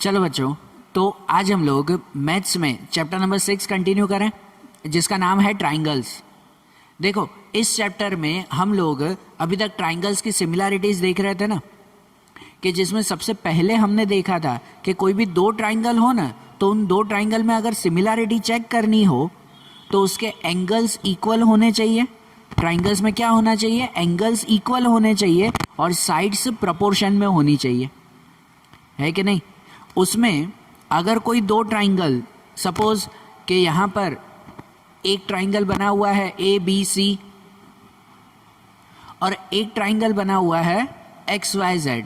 चलो बच्चों, तो आज हम लोग मैथ्स में चैप्टर नंबर 6 कंटिन्यू करें, जिसका नाम है ट्राइंगल्स। देखो, इस चैप्टर में हम लोग अभी तक ट्राइंगल्स की सिमिलैरिटीज देख रहे थे ना, कि जिसमें सबसे पहले हमने देखा था कि कोई भी दो ट्राइंगल हो ना, तो उन दो ट्राइंगल में अगर सिमिलैरिटी चेक करनी हो तो उसके एंगल्स इक्वल होने चाहिए। ट्राइंगल्स में क्या होना चाहिए? एंगल्स इक्वल होने चाहिए और साइड्स प्रोपोर्शन में होनी चाहिए, है कि नहीं? उसमें अगर कोई दो ट्राइंगल, सपोज कि यहाँ पर एक ट्राइंगल बना हुआ है ए बी सी और एक ट्राइंगल बना हुआ है एक्स वाई जेड,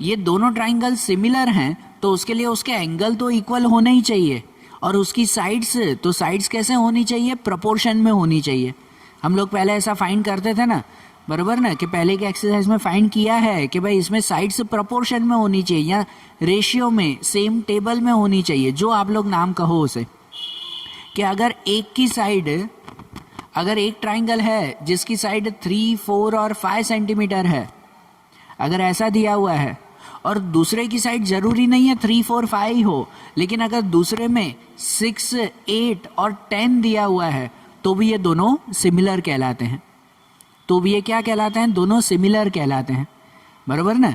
ये दोनों ट्राइंगल सिमिलर हैं तो उसके लिए उसके एंगल तो इक्वल होने ही चाहिए और उसकी साइड्स, तो साइड्स कैसे होनी चाहिए? प्रोपोर्शन में होनी चाहिए। हम लोग पहले ऐसा फाइंड करते थे ना, बराबर ना, कि पहले के एक्सरसाइज में फाइंड किया है कि भाई इसमें साइड्स प्रोपोर्शन में होनी चाहिए या रेशियो में, सेम टेबल में होनी चाहिए, जो आप लोग नाम कहो उसे। कि अगर एक की साइड, अगर एक ट्राइंगल है जिसकी साइड 3, 4 और 5 सेंटीमीटर है, अगर ऐसा दिया हुआ है, और दूसरे की साइड जरूरी नहीं है 3, 4, 5 हो, लेकिन अगर दूसरे में 6, 8 और 10 दिया हुआ है तो भी ये दोनों सिमिलर कहलाते हैं। तो भी ये क्या कहलाते हैं? दोनों सिमिलर कहलाते हैं, बराबर ना।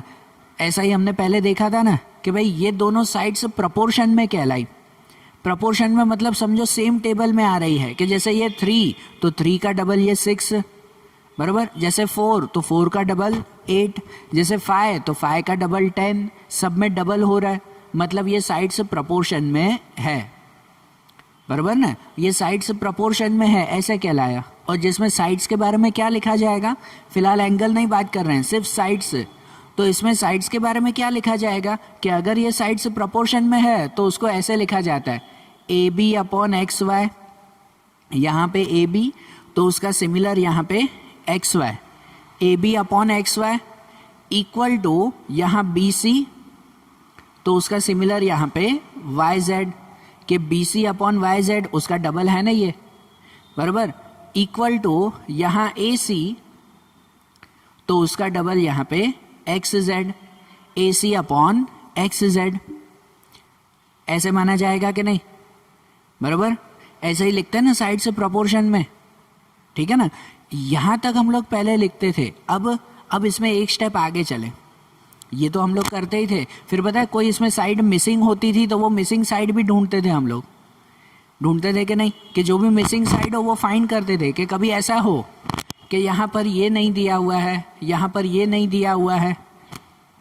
ऐसा ही हमने पहले देखा था ना कि भाई ये दोनों साइड्स प्रोपोर्शन में कहलाई। प्रोपोर्शन में मतलब समझो सेम टेबल में आ रही है, कि जैसे ये 3 तो 3 का डबल ये 6, बराबर। जैसे 4 तो 4 का डबल 8, जैसे 5 तो 5 का डबल 10, सब में डबल हो रहा है, मतलब ये साइड्स प्रोपोर्शन में है, बराबर ना। ये साइड्स प्रोपोर्शन में है, ऐसे कहलाया। और जिसमें साइड्स के बारे में क्या लिखा जाएगा, फिलहाल एंगल नहीं बात कर रहे हैं, सिर्फ साइड्स। तो इसमें साइड्स के बारे में क्या लिखा जाएगा कि अगर ये साइड्स प्रोपोर्शन में है तो उसको ऐसे लिखा जाता है A B upon X Y. यहाँ पे ए बी तो उसका सिमिलर यहाँ पे X Y, A B upon X Y equal to यहाँ बी सी, तो उसका सिमिलर यहाँ पे वाई जेड, कि B C upon Y Z उसका डबल है ना ये, बराबर, इक्वल टू यहाँ ए सी तो उसका डबल यहाँ पे एक्स जेड, ए सी अपॉन एक्स जेड, ऐसे माना जाएगा कि नहीं? बराबर, ऐसे ही लिखते हैं ना साइड से प्रोपोर्शन में, ठीक है ना। यहाँ तक हम लोग पहले लिखते थे, अब इसमें एक स्टेप आगे चले। ये तो हम लोग करते ही थे, फिर पता है कोई इसमें साइड मिसिंग होती थी तो वो मिसिंग साइड भी ढूंढते थे, हम लोग ढूंढते थे कि नहीं, कि जो भी मिसिंग साइड हो वो फाइंड करते थे। कि कभी ऐसा हो कि यहाँ पर ये नहीं दिया हुआ है, यहाँ पर ये नहीं दिया हुआ है,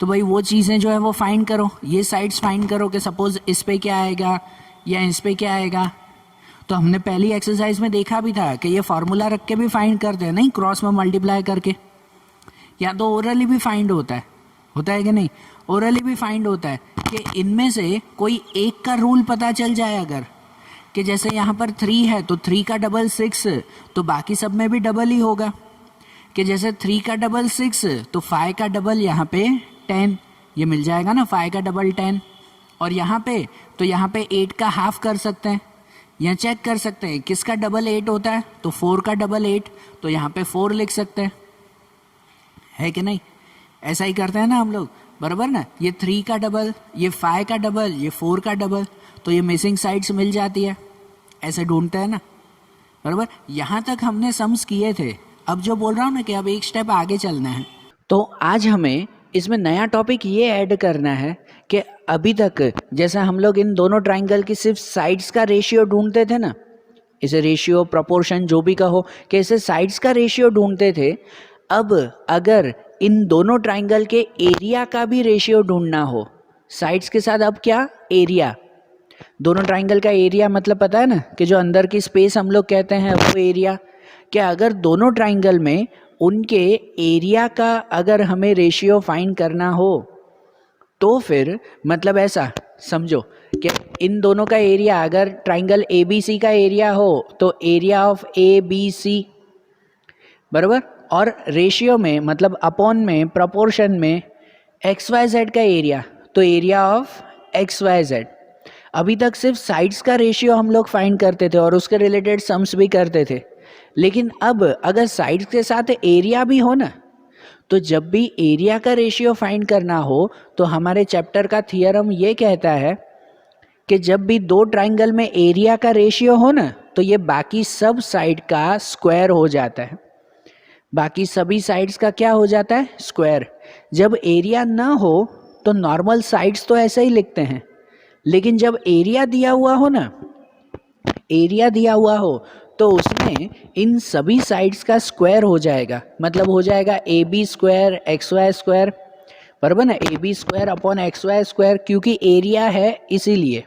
तो भाई वो चीज़ें जो है वो फाइंड करो, ये साइड्स फाइंड करो कि सपोज इस पे क्या आएगा या इस पे क्या आएगा। तो हमने पहली एक्सरसाइज में देखा भी था कि ये फार्मूला रख के भी फाइंड करते हैं, नहीं, क्रॉस में मल्टीप्लाई करके, या तो ओरली भी फाइंड होता है कि नहीं? ओरली भी फाइंड होता है कि इनमें से कोई एक का रूल पता चल जाए, अगर कि जैसे यहाँ पर 3 है तो 3 का डबल 6, तो बाकी सब में भी डबल ही होगा। कि जैसे 3 का डबल 6 तो 5 का डबल यहाँ पे 10, ये मिल जाएगा ना, 5 का डबल 10। और यहाँ पे तो यहाँ पे 8 का हाफ कर सकते हैं, यहाँ चेक कर सकते हैं किसका डबल 8 होता है, तो 4 का डबल 8, तो यहाँ पे 4 लिख सकते हैं, है कि नहीं? ऐसा ही करते हैं ना हम लोग, बराबर ना। ये 3 का डबल, ये 5 का डबल, ये 4 का डबल, तो ये मिसिंग साइड्स मिल जाती है, ऐसे ढूंढते हैं ना, बराबर। यहाँ तक हमने सम्स किए थे। अब जो बोल रहा हूँ ना कि अब एक स्टेप आगे चलना है, तो आज हमें इसमें नया टॉपिक ये ऐड करना है कि अभी तक जैसा हम लोग इन दोनों ट्राइंगल की सिर्फ साइड्स का रेशियो ढूंढते थे ना, इसे रेशियो, प्रोपोर्शन जो भी कहो, कि इसे साइड्स का रेशियो ढूंढते थे। अब अगर इन दोनों ट्राइंगल के एरिया का भी रेशियो ढूंढना हो साइड्स के साथ, अब क्या? एरिया। दोनों ट्राइंगल का एरिया मतलब पता है ना, कि जो अंदर की स्पेस हम लोग कहते हैं वो एरिया। क्या अगर दोनों ट्राइंगल में उनके एरिया का अगर हमें रेशियो फाइंड करना हो, तो फिर मतलब ऐसा समझो कि इन दोनों का एरिया, अगर ट्राइंगल ए बी सी का एरिया हो तो area of A B C, बराबर, और रेशियो में मतलब अपॉन में, प्रोपोर्शन में एक्स वाई जेड का एरिया, तो area of X Y Z. अभी तक सिर्फ साइड्स का रेशियो हम लोग फाइंड करते थे और उसके रिलेटेड सम्स भी करते थे, लेकिन अब अगर साइड्स के साथ एरिया भी हो ना, तो जब भी एरिया का रेशियो फाइंड करना हो तो हमारे चैप्टर का थियरम ये कहता है कि जब भी दो ट्राइंगल में एरिया का रेशियो हो ना तो ये बाकी सब साइड का स्क्वायर हो जाता है। बाकी सभी साइड्स का क्या हो जाता है? स्क्वायर। जब एरिया ना हो तो नॉर्मल साइड्स तो ऐसे ही लिखते हैं, लेकिन जब एरिया दिया हुआ हो ना, एरिया दिया हुआ हो तो उसमें इन सभी साइड्स का स्क्वायर हो जाएगा। मतलब हो जाएगा A B square X Y square, बराबर ना, A B square upon X Y square, क्योंकि एरिया है इसीलिए,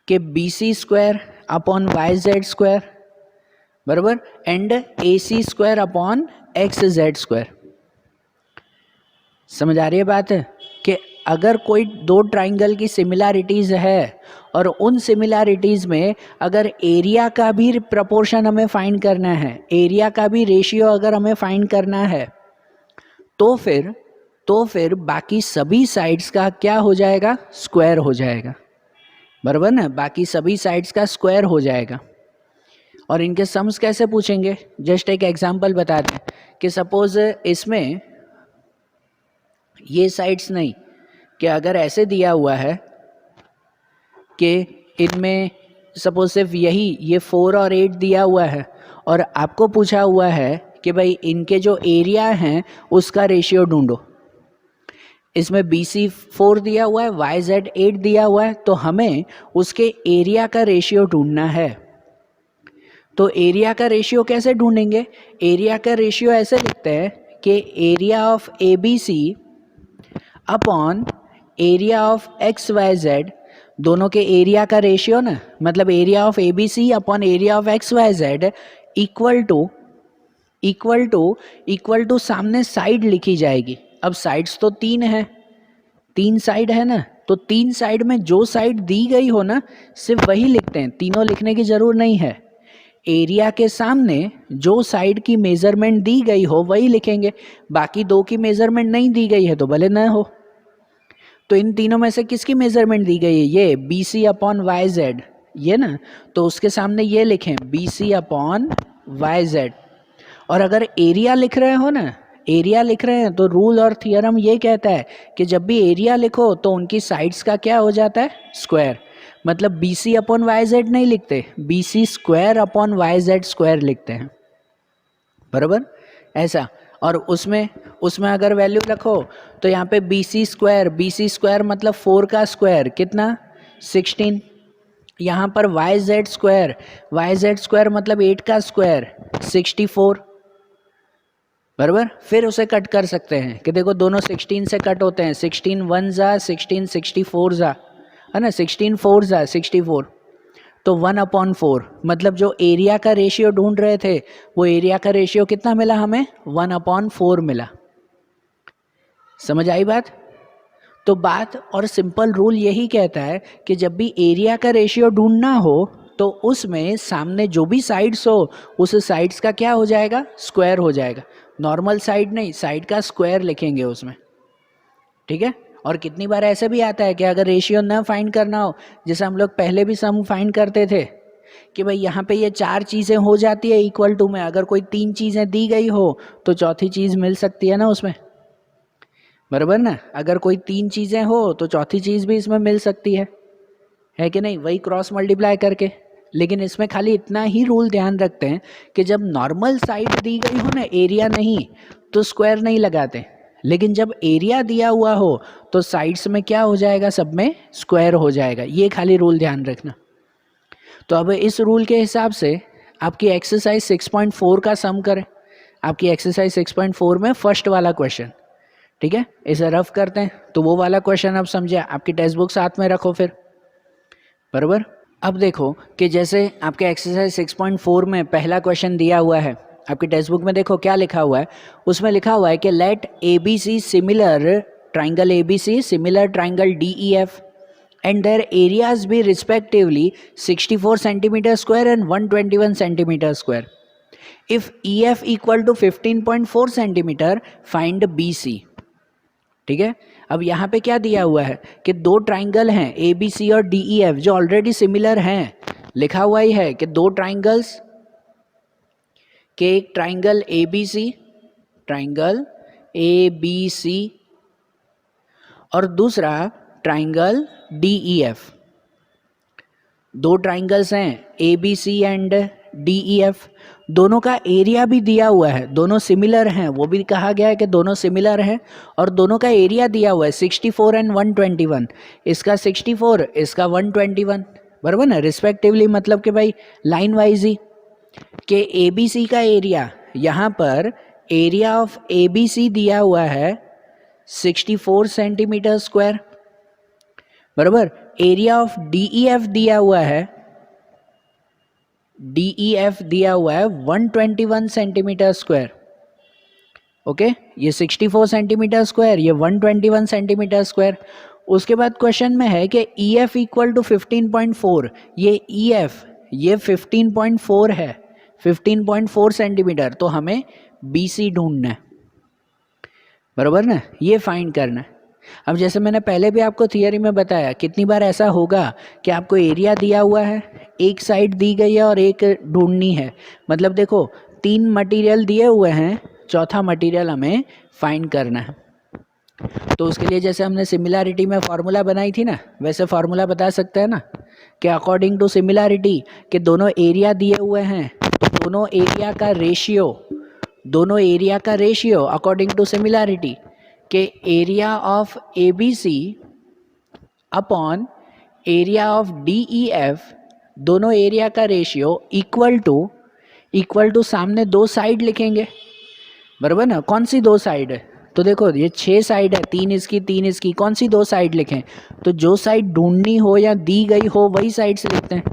कि B C square upon Y Z square, बराबर, and A C square upon X Z square. समझ आ रही है बात? कि अगर कोई दो ट्राइंगल की सिमिलैरिटीज है और उन सिमिलैरिटीज में अगर एरिया का भी प्रपोर्शन हमें फाइंड करना है, एरिया का भी रेशियो अगर हमें फाइंड करना है, तो फिर बाकी सभी साइड्स का क्या हो जाएगा? स्क्वायर हो जाएगा, बराबर ना, बाकी सभी साइड्स का स्क्वायर हो जाएगा। और इनके सम्स कैसे पूछेंगे? जस्ट एक एग्जांपल बता दें कि सपोज इसमें ये साइड्स नहीं, कि अगर ऐसे दिया हुआ है कि इनमें सपोज सिर्फ यही ये 4 और 8 दिया हुआ है और आपको पूछा हुआ है कि भाई इनके जो एरिया हैं उसका रेशियो ढूंढो। इसमें BC 4 दिया हुआ है, YZ 8 दिया हुआ है, तो हमें उसके एरिया का रेशियो ढूंढना है। तो एरिया का रेशियो कैसे ढूंढेंगे? एरिया का रेशियो ऐसे लिखते हैं कि area of ABC upon area of XYZ, दोनों के एरिया का रेशियो ना, मतलब area of ABC upon area of XYZ equal to सामने साइड लिखी जाएगी। अब साइड्स तो 3 है, 3 साइड है ना, तो 3 साइड में जो साइड दी गई हो ना सिर्फ वही लिखते हैं, तीनों लिखने की जरूर नहीं है। एरिया के सामने जो साइड की मेजरमेंट दी गई हो वही लिखेंगे, बाकी दो की मेजरमेंट नहीं दी गई है तो भले न हो। तो इन तीनों में से किसकी मेजरमेंट दी गई है? ये BC अपॉन YZ, ये ना, तो उसके सामने ये लिखें BC अपॉन YZ। और अगर एरिया लिख रहे हो ना, एरिया लिख रहे हैं तो रूल और थियरम ये कहता है कि जब भी एरिया लिखो तो उनकी साइड्स का क्या हो जाता है? स्क्वायर। मतलब BC अपॉन YZ नहीं लिखते, BC square upon YZ square लिखते हैं, बराबर ऐसा। और उसमें अगर वैल्यू रखो तो यहाँ पे BC स्क्वायर मतलब 4 का स्क्वायर कितना? 16। यहाँ पर YZ स्क्वायर मतलब 8 का स्क्वायर 64, बराबर। फिर उसे कट कर सकते हैं कि देखो दोनों 16 से कट होते हैं, 16 1 जा 16, 64 जा, है ना, 16 4 जा 64, तो 1/4, मतलब जो एरिया का रेशियो ढूंढ रहे थे वो एरिया का रेशियो कितना मिला हमें? 1/4 मिला। समझ आई बात? तो बात और सिंपल रूल यही कहता है कि जब भी एरिया का रेशियो ढूंढना हो तो उसमें सामने जो भी साइड्स हो उस साइड्स का क्या हो जाएगा? स्क्वायर हो जाएगा। नॉर्मल साइड नहीं, साइड का स्क्वायर लिखेंगे उसमें, ठीक है। और कितनी बार ऐसे भी आता है कि अगर रेशियो ना फाइंड करना हो, जैसे हम लोग पहले भी सम फाइंड करते थे कि भाई यहाँ पे ये 4 चीज़ें हो जाती है इक्वल टू में, अगर कोई 3 चीज़ें दी गई हो तो चौथी चीज़ मिल सकती है ना उसमें, बराबर ना। अगर कोई 3 चीज़ें हो तो चौथी चीज़ भी इसमें मिल सकती है कि नहीं, वही क्रॉस मल्टीप्लाई करके। लेकिन इसमें खाली इतना ही रूल ध्यान रखते हैं कि जब नॉर्मल साइड दी गई हो ना, एरिया नहीं, तो स्क्वायर नहीं लगाते, लेकिन जब एरिया दिया हुआ हो तो साइड्स में क्या हो जाएगा? सब में स्क्वायर हो जाएगा। ये खाली रूल ध्यान रखना। तो अब इस रूल के हिसाब से आपकी एक्सरसाइज 6.4 का सम करें। आपकी एक्सरसाइज 6.4 में फर्स्ट वाला क्वेश्चन, ठीक है, इसे रफ करते हैं। तो वो वाला क्वेश्चन अब समझे, आपकी टेक्स्ट बुक साथ में रखो फिर, बराबर। अब देखो कि जैसे आपके एक्सरसाइज 6.4 में पहला क्वेश्चन दिया हुआ है, आपकी टेक्स्ट बुक में देखो क्या लिखा हुआ है। उसमें लिखा हुआ है कि let ABC similar triangle ABC similar triangle DEF and their areas be respectively 64 centimeter square and 121 centimeter square. If EF equal to 15.4 centimeter, find BC. ठीक है। अब यहाँ पे क्या दिया हुआ है कि दो ट्राइंगल हैं ABC और DEF जो ऑलरेडी सिमिलर हैं। लिखा हुआ ही है कि दो ट्राइंगल्स के एक ट्राइंगल ABC ABC और दूसरा ट्राइंगल DEF। दो ट्राइंगल्स हैं ABC एंड DEF, दोनों का एरिया भी दिया हुआ है, दोनों सिमिलर हैं, वो भी कहा गया है कि दोनों सिमिलर हैं, और दोनों का एरिया दिया हुआ है 64 एंड 121, इसका 64 इसका 121, बराबर ना, रिस्पेक्टिवली, मतलब कि भाई लाइन वाइज ही कि ABC का एरिया, यहाँ पर एरिया ऑफ ABC दिया हुआ है 64 सेंटीमीटर स्क्वायर, बराबर। एरिया ऑफ DEF दिया हुआ है, DEF दिया हुआ है 121 सेंटीमीटर स्क्वायर, ओके। ये 64 सेंटीमीटर स्क्वायर, ये 121 सेंटीमीटर स्क्वायर। उसके बाद क्वेश्चन में है कि EF इक्वल टू 15.4, ये EF ये 15.4 है, 15.4 सेंटीमीटर, तो हमें BC ढूंढना है, बराबर ना, ये फाइंड करना है। अब जैसे मैंने पहले भी आपको थियरी में बताया, कितनी बार ऐसा होगा कि आपको एरिया दिया हुआ है, एक साइड दी गई है और एक ढूंढनी है, मतलब देखो 3 मटेरियल दिए हुए हैं, चौथा मटेरियल हमें फाइंड करना है। तो उसके लिए जैसे हमने सिमिलैरिटी में फार्मूला बनाई थी ना, वैसे फार्मूला बता सकते हैं ना कि अकॉर्डिंग टू सिमिलैरिटी कि दोनों एरिया दिए हुए हैं, तो दोनों एरिया का रेशियो अकॉर्डिंग टू सिमिलैरिटी के area of ABC upon area of DEF, दोनों एरिया का रेशियो इक्वल टू सामने दो साइड लिखेंगे, बराबर ना। कौन सी दो साइड है, तो देखो ये 6 साइड है, 3 इसकी, कौन सी दो साइड लिखें, तो जो साइड ढूंढनी हो या दी गई हो वही साइड से लिखते हैं,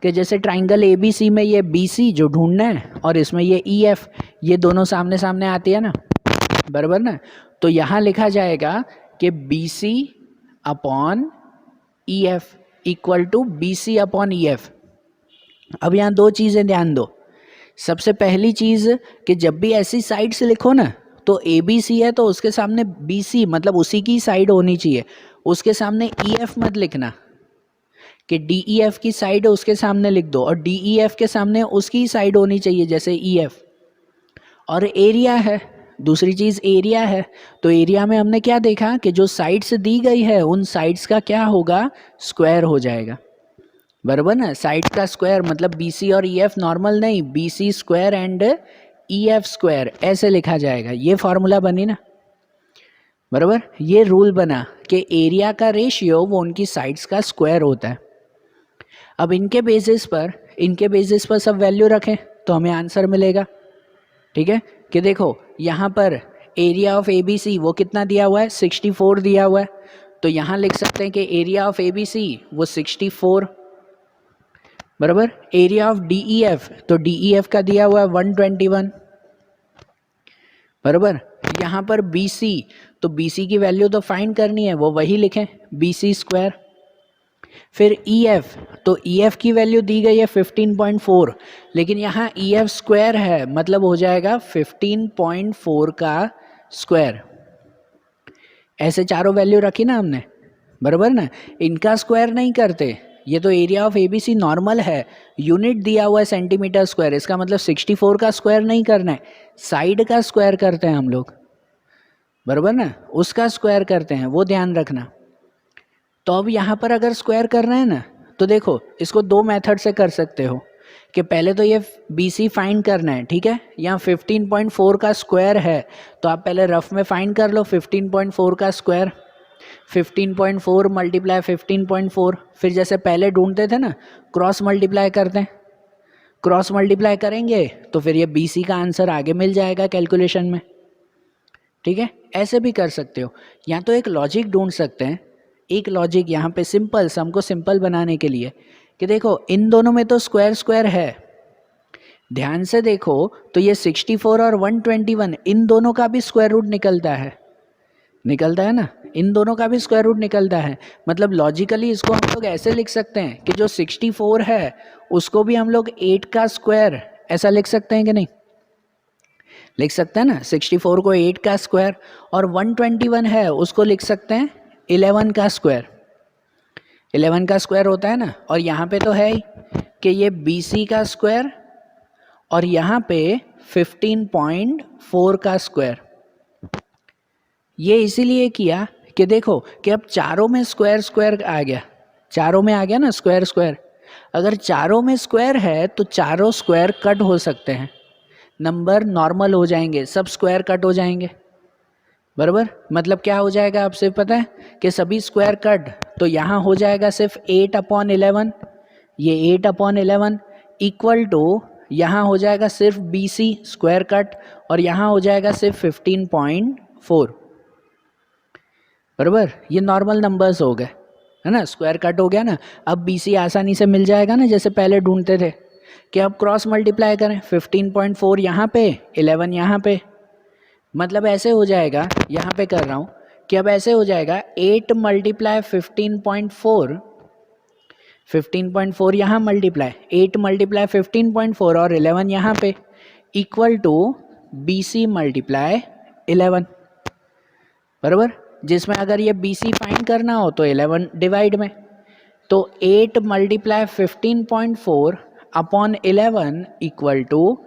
कि जैसे ट्राइंगल ABC में ये BC जो ढूंढना है और इसमें ये EF, ये दोनों सामने सामने आती है ना, बराबर ना। तो यहाँ लिखा जाएगा कि BC अपॉन EF इक्वल टू BC अपॉन EF। अब यहाँ दो चीज़ें ध्यान दो। सबसे पहली चीज़ कि जब भी ऐसी साइड से लिखो ना, तो ABC है तो उसके सामने BC मतलब उसी की साइड होनी चाहिए, उसके सामने EF मत लिखना, कि DEF की साइड उसके सामने लिख दो, और DEF के सामने उसकी साइड होनी चाहिए जैसे EF। और एरिया है, दूसरी चीज़ एरिया है, तो एरिया में हमने क्या देखा कि जो साइड्स दी गई है उन साइड्स का क्या होगा, स्क्वायर हो जाएगा, बराबर ना। साइड का स्क्वायर मतलब BC और EF नॉर्मल नहीं, BC square and EF square ऐसे लिखा जाएगा। ये फॉर्मूला बनी ना, बराबर। ये रूल बना कि एरिया का रेशियो वो उनकी साइड्स का स्क्वायर होता है। अब इनके बेसिस पर सब वैल्यू रखें तो हमें आंसर मिलेगा, ठीक है। कि देखो यहाँ पर एरिया ऑफ ABC वो कितना दिया हुआ है, 64 दिया हुआ है, तो यहाँ लिख सकते हैं कि एरिया ऑफ ABC वो 64, बराबर। एरिया ऑफ DEF, तो DEF का दिया हुआ है 121, बराबर। यहाँ पर BC, तो BC की वैल्यू तो फाइंड करनी है, वो वही लिखें, BC स्क्वायर। फिर EF, तो EF की वैल्यू दी गई है 15.4, लेकिन यहाँ EF स्क्वायर है, मतलब हो जाएगा 15.4 का स्क्वायर। ऐसे चारों वैल्यू रखी ना हमने, बराबर ना। इनका स्क्वायर नहीं करते, ये तो एरिया ऑफ ABC नॉर्मल है, यूनिट दिया हुआ है सेंटीमीटर स्क्वायर, इसका मतलब 64 का स्क्वायर नहीं करना है, साइड का स्क्वायर करते हैं हम लोग, बराबर ना, उसका स्क्वायर करते हैं, वो ध्यान रखना। तो अब यहाँ पर अगर स्क्वायर कर रहे हैं ना, तो देखो इसको दो मेथड से कर सकते हो, कि पहले तो ये BC फाइंड करना है, ठीक है। यहाँ 15.4 का स्क्वायर है, तो आप पहले रफ में फाइंड कर लो 15.4 का स्क्वायर, 15.4 मल्टीप्लाई 15.4, फिर जैसे पहले ढूंढते थे ना, क्रॉस मल्टीप्लाई करते हैं, क्रॉस मल्टीप्लाई करेंगे तो फिर ये BC का आंसर आगे मिल जाएगा कैलकुलेशन में, ठीक है। ऐसे भी कर सकते हो, या तो एक लॉजिक ढूंढ सकते हैं, एक लॉजिक यहाँ पे सिंपल, सम को सिंपल बनाने के लिए, कि देखो इन दोनों में तो स्क्वायर स्क्वायर है, ध्यान से देखो तो ये 64 और 121 इन दोनों का भी स्क्वायर रूट निकलता है ना, इन दोनों का भी स्क्वायर रूट निकलता है। मतलब लॉजिकली इसको हम लोग ऐसे लिख सकते हैं कि जो 64 है उसको भी हम लोग 8 का स्क्वायर ऐसा लिख सकते हैं कि नहीं, लिख सकते हैं ना। 64 को 8 का स्क्वायर, और 121 है उसको लिख सकते हैं 11 का स्क्वायर, 11 का स्क्वायर होता है ना। और यहाँ पे तो है ही कि ये BC का स्क्वायर, और यहाँ पे 15.4 का स्क्वायर, ये इसीलिए किया कि देखो कि अब चारों में स्क्वायर स्क्वायर आ गया, चारों में आ गया ना स्क्वायर स्क्वायर। अगर चारों में स्क्वायर है तो चारों स्क्वायर कट हो सकते हैं, नंबर नॉर्मल हो जाएंगे, सब स्क्वायर कट हो जाएंगे। बराबर, मतलब क्या हो जाएगा आपसे पता है कि सभी स्क्वायर कट, तो यहाँ हो जाएगा सिर्फ 8/11, ये 8/11 इक्वल टू यहाँ हो जाएगा सिर्फ BC स्क्वायर कट, और यहाँ हो जाएगा सिर्फ 15.4। बराबर, ये नॉर्मल नंबर्स हो गए, है ना, स्क्वायर कट हो गया ना। अब BC आसानी से मिल जाएगा ना, जैसे पहले ढूंढते थे कि अब क्रॉस मल्टीप्लाई करें, 15.4 यहाँ पे, 11 यहाँ पे, मतलब ऐसे हो जाएगा, यहाँ पे कर रहा हूँ कि अब ऐसे हो जाएगा 8 × 15.4, 15.4 यहाँ मल्टीप्लाई, 8 × 15.4 और 11 यहाँ पे इक्वल टू BC × 11। बराबर, जिसमें अगर ये BC फाइंड करना हो तो 11 डिवाइड में, तो 8 × 15.4 अपॉन 11 इक्वल टू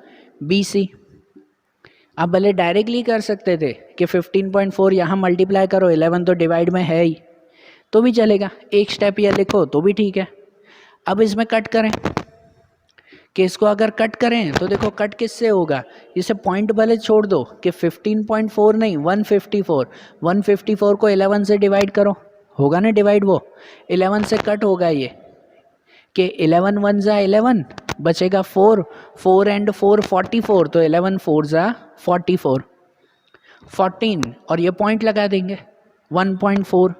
BC। आप भले डायरेक्टली कर सकते थे कि 15.4 यहाँ मल्टीप्लाई करो, 11 तो डिवाइड में है ही, तो भी चलेगा, एक स्टेप ये लिखो तो भी ठीक है। अब इसमें कट करें कि इसको अगर कट करें तो देखो कट किससे होगा, इसे पॉइंट भले छोड़ दो कि 15.4 नहीं 154, 154 को 11 से डिवाइड करो, होगा ना डिवाइड, वो 11 से कट होगा ये कि 11 1 ज़ा 11 बचेगा 4, 4 एंड 4 44, तो 11 4 ज़ा 44, 14 और ये पॉइंट लगा देंगे 1.4,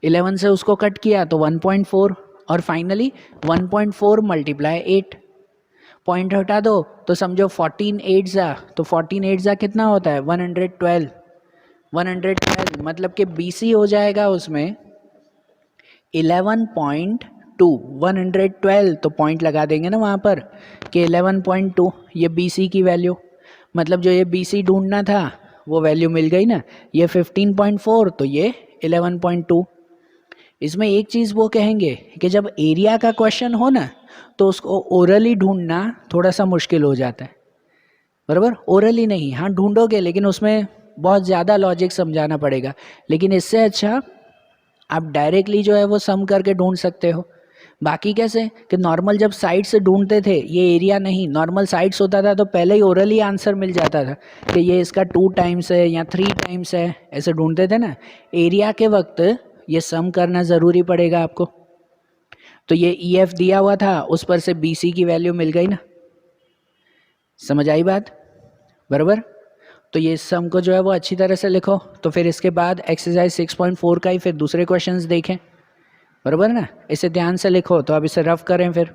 11 से उसको कट किया तो 1.4 और फाइनली 1.4 × 8, पॉइंट हटा दो तो समझो 14 8 ज़ा, तो 14 8 ज़ा कितना होता है 112, 112 मतलब कि BC हो जाएगा उसमें 11.2, 112, तो पॉइंट लगा देंगे ना वहाँ पर कि 11.2 ये BC की वैल्यू, मतलब जो ये BC ढूंढना था वो वैल्यू मिल गई ना, ये 15.4 तो ये 11.2। इसमें एक चीज़ वो कहेंगे कि जब एरिया का क्वेश्चन हो ना तो उसको ओरली ढूंढना थोड़ा सा मुश्किल हो जाता है। बराबर, ओरली नहीं, हाँ ढूंढोगे लेकिन उसमें बहुत ज़्यादा लॉजिक समझाना पड़ेगा, लेकिन इससे अच्छा आप डायरेक्टली जो है वो सम करके ढूंढ सकते हो। बाकी कैसे कि नॉर्मल जब साइड से ढूंढते थे, ये एरिया नहीं, नॉर्मल साइड्स होता था तो पहले ही ओरली आंसर मिल जाता था कि ये इसका 2 टाइम्स है या 3 टाइम्स है, ऐसे ढूंढते थे ना। एरिया के वक्त ये सम करना ज़रूरी पड़ेगा आपको। तो ये EF दिया हुआ था, उस पर से BC की वैल्यू मिल गई ना, समझ आई बात। बराबर, तो ये सम को जो है वो अच्छी तरह से लिखो। तो फिर इसके बाद एक्सरसाइज 6.4 का ही फिर दूसरे क्वेश्चंस देखें। बराबर ना, इसे ध्यान से लिखो, तो अब इसे रफ करें फिर।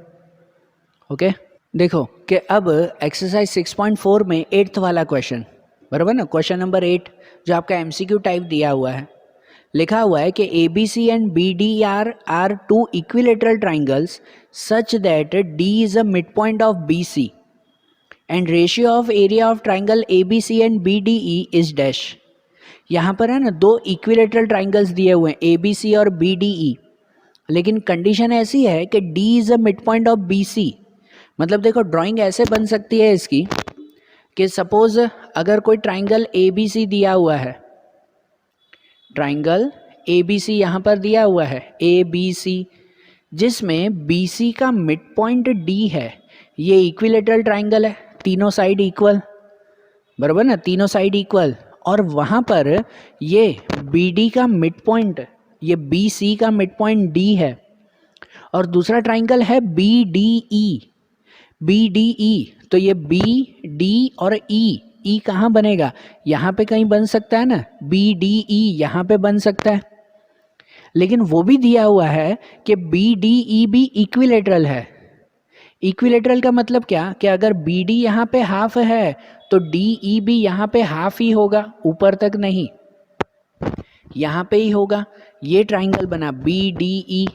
ओके, देखो कि अब एक्सरसाइज 6.4 में 8th वाला क्वेश्चन, बराबर ना, क्वेश्चन नंबर 8 जो आपका MCQ टाइप दिया हुआ है, लिखा हुआ है कि ABC and BDR are two equilateral triangles such that D is a midpoint of BC and ratio of area of triangle ABC and BDE is dash। यहाँ पर है ना दो इक्विलेटरल ट्राइंगल्स दिए हुए हैं ABC और BDE, लेकिन कंडीशन ऐसी है कि D is a midpoint of BC। मतलब देखो ड्राइंग ऐसे बन सकती है इसकी कि सपोज अगर कोई ट्राइंगल ABC दिया हुआ है, ट्राइंगल ABC यहाँ पर दिया हुआ है ABC, जिसमें BC का मिड पॉइंट D है, ये इक्विलेटरल ट्राइंगल है, तीनों साइड इक्वल, बराबर ना, तीनों साइड इक्वल, और वहाँ पर ये BD का मिड पॉइंट, ये BC का मिड पॉइंट D है, और दूसरा ट्राइंगल है BDE, BDE, तो ये BD और E कहाँ बनेगा, यहाँ पे कहीं बन सकता है ना, BDE यहाँ पे बन सकता है, लेकिन वो भी दिया हुआ है कि BDE भी इक्विलेटरल है। इक्विलेटरल का मतलब क्या कि अगर BD यहाँ पे हाफ है तो DE भी यहाँ पे हाफ ही होगा, ऊपर तक नहीं, यहाँ पे ही होगा। ये ट्राइंगल बना BDE,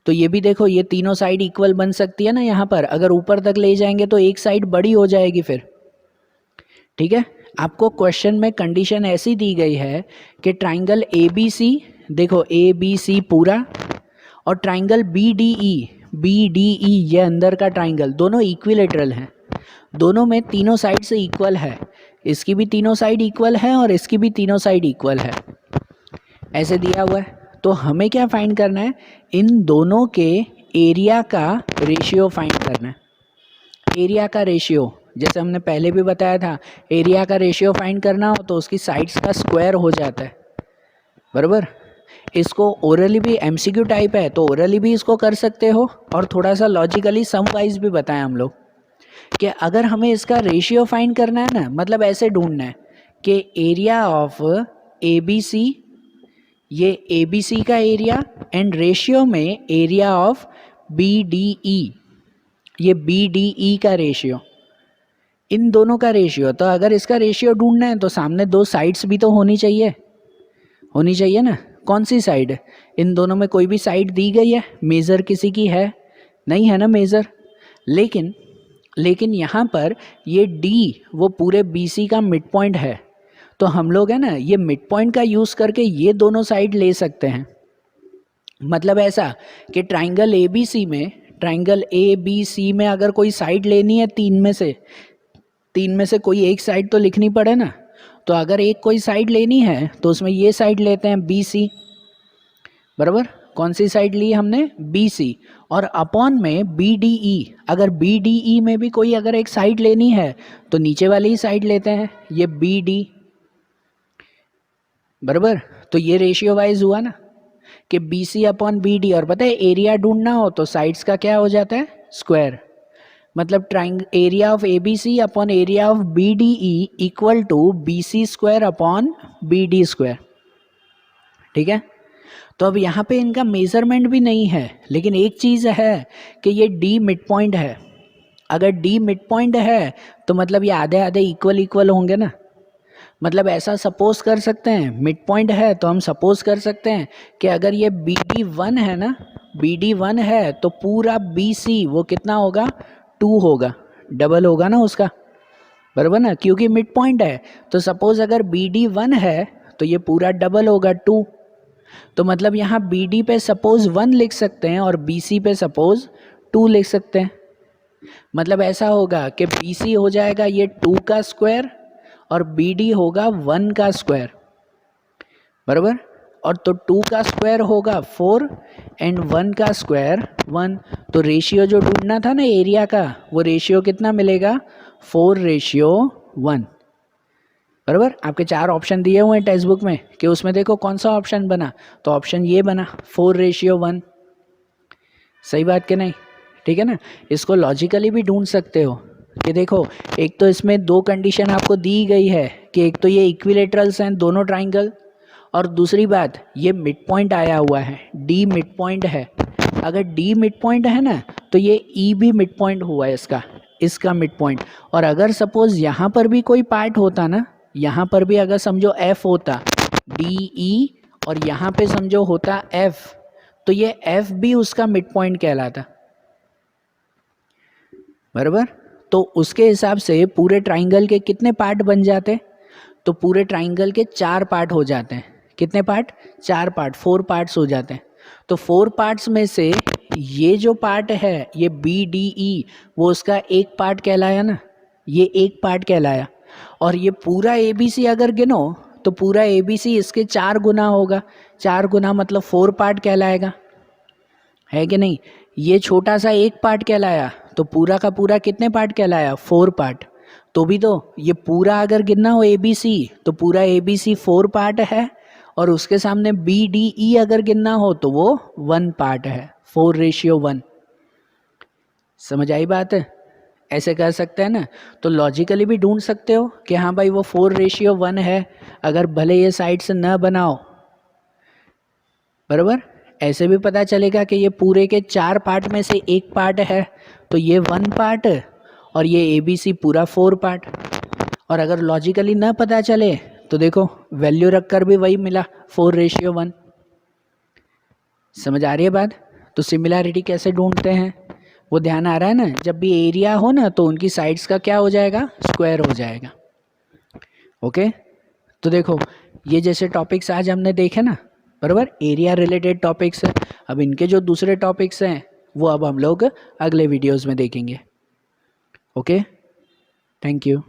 तो ये भी देखो ये तीनों साइड इक्वल बन सकती है ना, यहाँ पर अगर ऊपर तक ले जाएंगे तो एक साइड बड़ी हो जाएगी फिर। ठीक है, आपको क्वेश्चन में कंडीशन ऐसी दी गई है कि ट्राइंगल ABC, देखो ABC पूरा, और ट्राइंगल BDE ये अंदर का ट्राइंगल, दोनों इक्विलेटरल हैं, दोनों में तीनों साइड से इक्वल है। इसकी भी तीनों साइड इक्वल है और इसकी भी तीनों साइड इक्वल है, ऐसे दिया हुआ है। तो हमें क्या फाइंड करना है, इन दोनों के एरिया का रेशियो फाइंड करना है। एरिया का रेशियो जैसे हमने पहले भी बताया था, एरिया का रेशियो फाइंड करना हो तो उसकी साइड्स का स्क्वायर हो जाता है, बराबर। इसको ओरली भी एमसीक्यू टाइप है तो ओरली भी इसको कर सकते हो और थोड़ा सा लॉजिकली सम वाइज भी बताएं हम लोग कि अगर हमें इसका रेशियो फाइंड करना है ना, मतलब ऐसे ढूंढना है कि area of A B C, ये ए बी सी का एरिया एंड रेशियो में area of B D E, ये बी डी ई का रेशियो, इन दोनों का रेशियो। तो अगर इसका रेशियो ढूंढना है तो सामने दो साइड्स भी तो होनी चाहिए ना। कौन सी साइड, इन दोनों में कोई भी साइड दी गई है, मेज़र किसी की है नहीं, है ना मेज़र। लेकिन यहाँ पर ये D वो पूरे BC का मिड पॉइंट है, तो हम लोग है ना ये मिड पॉइंट का यूज़ करके ये दोनों साइड ले सकते हैं। मतलब ऐसा कि ट्राइंगल ए बी सी में अगर कोई साइड लेनी है तीन में से कोई एक साइड तो लिखनी पड़े ना। तो अगर एक कोई साइड लेनी है तो उसमें ये साइड लेते हैं BC, बराबर। कौन सी साइड ली हमने, BC, और अपॉन में BDE, अगर BDE में भी कोई अगर एक साइड लेनी है तो नीचे वाली ही साइड लेते हैं, ये BD, बराबर। तो ये रेशियो वाइज हुआ ना कि BC अपॉन BD, और पता है एरिया ढूंढना हो तो साइड्स का क्या हो जाता है, स्क्वायर। मतलब area of ABC upon area of BDE equal to BC square upon BD square, ठीक है। तो अब यहाँ पे इनका मेजरमेंट भी नहीं है, लेकिन एक चीज़ है कि ये D मिड पॉइंट है। अगर D मिड पॉइंट है तो मतलब ये आधे आधे इक्वल होंगे ना। मतलब ऐसा सपोज कर सकते हैं, मिड पॉइंट है तो हम सपोज कर सकते हैं कि अगर ये BD1 है ना, BD1 है तो पूरा BC वो कितना होगा, 2 होगा, डबल होगा ना उसका, बराबर ना, क्योंकि मिड पॉइंट है। तो सपोज अगर BD1 है तो ये पूरा डबल होगा 2। तो मतलब यहाँ BD पे सपोज 1 लिख सकते हैं और BC पे सपोज 2 लिख सकते हैं। मतलब ऐसा होगा कि BC हो जाएगा ये 2 का स्क्वायर और BD होगा 1 का स्क्वायर, बराबर। और तो 2 का स्क्वायर होगा 4 एंड 1 का स्क्वायर 1। तो रेशियो जो ढूंढना था ना एरिया का, वो रेशियो कितना मिलेगा, 4:1, बराबर। आपके 4 ऑप्शन दिए हुए हैं टेक्स्ट बुक में कि उसमें देखो कौन सा ऑप्शन बना, तो ऑप्शन ये बना 4:1। सही बात कि नहीं, ठीक है ना। इसको लॉजिकली भी ढूंढ सकते हो कि देखो एक तो इसमें 2 कंडीशन आपको दी गई है कि एक तो ये इक्विलेटरल्स हैं दोनों ट्राइंगल, और दूसरी बात ये मिड पॉइंट आया हुआ है, D मिड पॉइंट है। अगर D मिड पॉइंट है ना तो ये E भी मिड पॉइंट हुआ है इसका मिड पॉइंट। और अगर सपोज यहाँ पर भी कोई पार्ट होता ना, यहाँ पर भी अगर समझो F होता, DE, और यहाँ पे समझो होता F, तो ये F भी उसका मिड पॉइंट कहलाता, बराबर। तो उसके हिसाब से पूरे ट्राइंगल के कितने पार्ट बन जाते, तो पूरे ट्राइंगल के 4 पार्ट हो जाते हैं। कितने पार्ट, 4 पार्ट, 4 पार्ट्स हो जाते हैं। तो 4 पार्ट्स में से ये जो पार्ट है ये BDE वो उसका एक पार्ट कहलाया ना, ये एक पार्ट कहलाया। और ये पूरा ABC अगर गिनो तो पूरा ABC इसके 4 गुना होगा, 4 गुना मतलब 4 पार्ट कहलाएगा, है कि नहीं। ये छोटा सा एक पार्ट कहलाया तो पूरा का पूरा कितने पार्ट कहलाया, 4 पार्ट। तो भी तो ये पूरा अगर गिनना हो ABC तो पूरा ABC 4 पार्ट है, और उसके सामने BDE अगर गिनना हो तो वो 1 पार्ट है, 4:1। समझ आई बात है, ऐसे कर सकते हैं ना। तो लॉजिकली भी ढूंढ सकते हो कि हाँ भाई वो 4:1 है, अगर भले ये साइड से न बनाओ, बराबर। ऐसे भी पता चलेगा कि ये पूरे के 4 पार्ट में से एक पार्ट है, तो ये 1 पार्ट और ये ABC पूरा 4 पार्ट। और अगर लॉजिकली ना पता चले तो देखो वैल्यू रखकर भी वही मिला, 4:1। समझ आ रही है बात। तो सिमिलैरिटी कैसे ढूंढते हैं वो ध्यान आ रहा है ना। जब भी एरिया हो ना तो उनकी साइड्स का क्या हो जाएगा, स्क्वायर हो जाएगा। ओके, तो देखो ये जैसे टॉपिक्स आज हमने देखे ना, बराबर, एरिया रिलेटेड टॉपिक्स है। अब इनके जो दूसरे टॉपिक्स हैं वो अब हम लोग अगले वीडियोस में देखेंगे। Okay, thank you.